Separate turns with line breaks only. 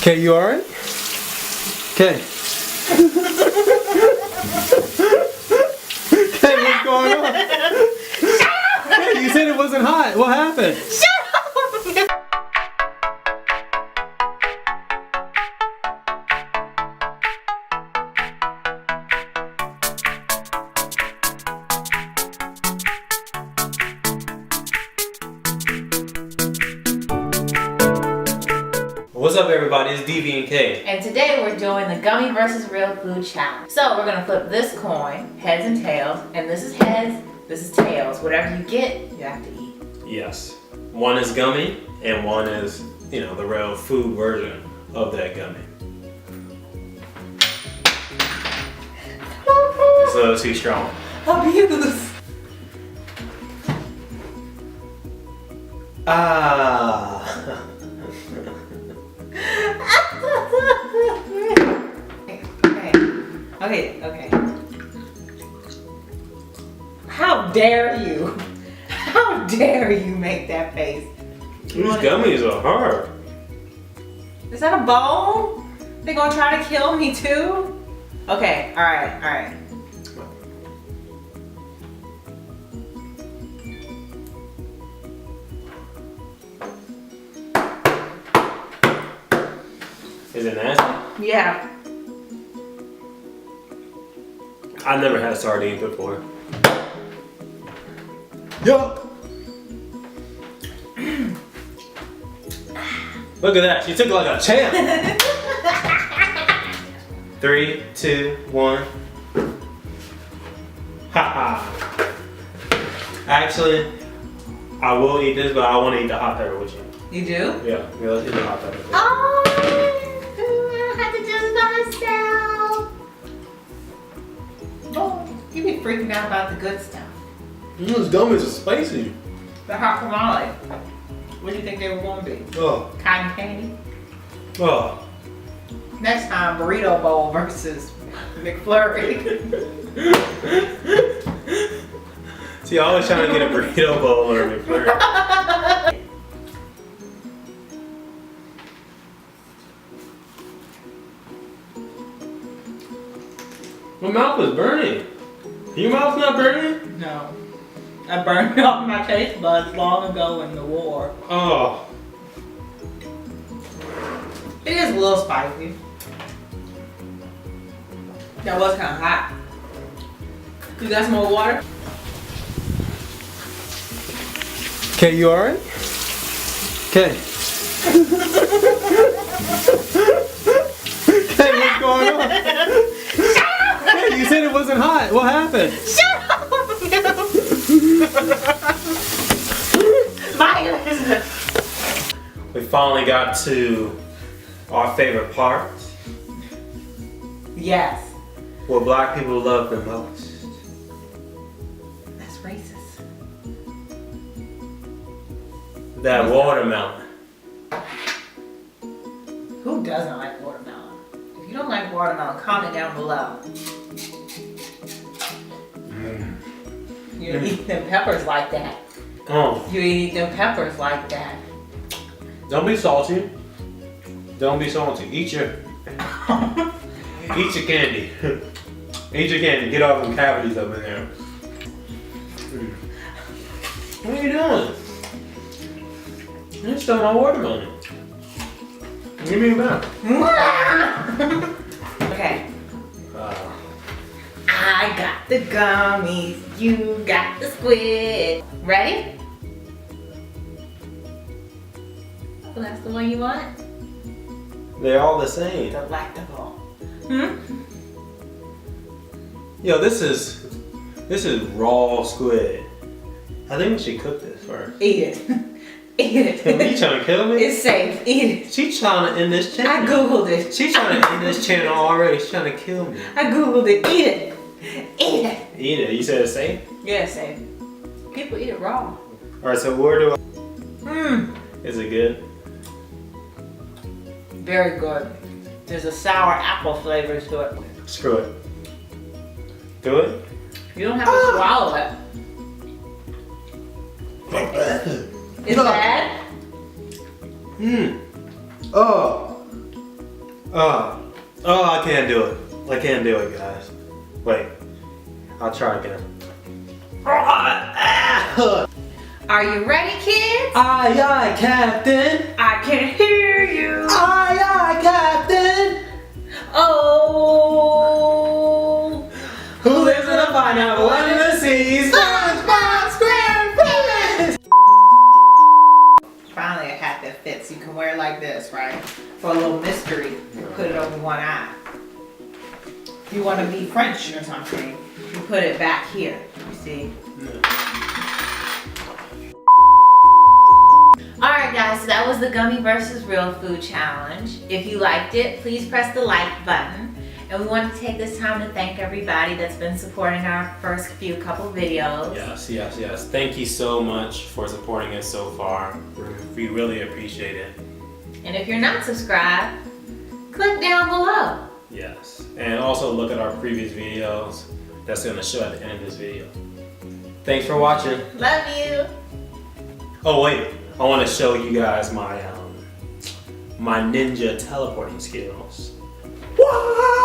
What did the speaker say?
Okay, you alright? Okay. Okay, what's going on? Hey, you said it wasn't hot. What happened?
Shut up!
What's up, everybody? It's DV and K.
And today we're doing the gummy versus real food challenge. So we're gonna flip this coin, heads and tails, and this is heads, this is tails. Whatever you get, you have to eat.
Yes. One is gummy, and one is, the real food version of that gummy. So too strong.
Abuse.
Ah.
Okay. How dare you? How dare you make that face?
These gummies are hard.
Is that a bone? They gonna try to kill me too? Okay, alright.
Is it nasty?
Yeah.
I've never had sardines before. Yuck! Look at that, she took it like a champ! 3, 2, 1. Haha! Actually, I will eat this, but I want to eat the hot pepper with you.
You do?
Yeah, let's eat the hot pepper.
Oh, I have to do this by myself. Oh, you be freaking out about the good stuff.
Those gummies are spicy.
The hot tamale. What do you think they were going to be?
Oh.
Cotton candy?
Oh.
Next time, burrito bowl versus McFlurry.
See, I always trying to get a burrito bowl or a McFlurry. My mouth is burning. Your mouth's not burning?
No. I burned off my taste buds long ago in the war.
Oh.
It is a little spicy. That was kind of hot. You got some more water?
Okay, you alright? Okay. Okay, what's going on? Hey, you said it wasn't hot. What happened?
Shut up!
We finally got to our favorite part.
Yes.
What black people love the most.
That's racist.
That watermelon.
Who doesn't like watermelon? If you don't like watermelon, comment down below. You eat them peppers like that.
Oh.
You eat them peppers like that.
Don't be salty. Don't be salty. Eat your candy. Eat your candy. Get all them cavities up in there. What are you doing? You're still on watermelon. Give me a back.
Okay. I got the gummies. You got the squid. Ready? Well, that's the one you want?
They're all the same.
Delectable.
Yo, this is raw squid. I think we should cook this first.
Eat it. Eat it.
Are you trying to kill me?
It's safe. Eat it.
She's trying to end this channel.
I googled it.
She's trying to end this channel already. She's trying to kill me.
I googled it. Eat it. Eat it.
Eat it. You said it's safe?
Yeah, it's safe. People eat it raw.
Alright, so where do I... Is it good?
Very good. There's a sour apple flavor to it.
Screw it. Do it?
You don't have to swallow it. Is bad?
Oh. Oh, I can't do it. I can't do it, guys. Wait, I'll try again.
Are you ready, kids?
Aye, aye, Captain.
I can hear you.
Aye, aye, Captain.
Oh.
Who lives in a pineapple under the sea? SpongeBob SquarePants.
Finally a hat that fits. You can wear it like this, right? For a little mystery, put it over one eye. If you want to be French or something, you put it back here, you see? Alright guys, so that was the Gummy versus Real Food Challenge. If you liked it, please press the like button. And we want to take this time to thank everybody that's been supporting our first couple videos.
Yes. Thank you so much for supporting us so far. We really appreciate it.
And if you're not subscribed, click down below.
Yes. And also look at our previous videos. That's going to show at the end of this video. Thanks for watching.
Love you.
Oh wait, I want to show you guys my my ninja teleporting skills. What?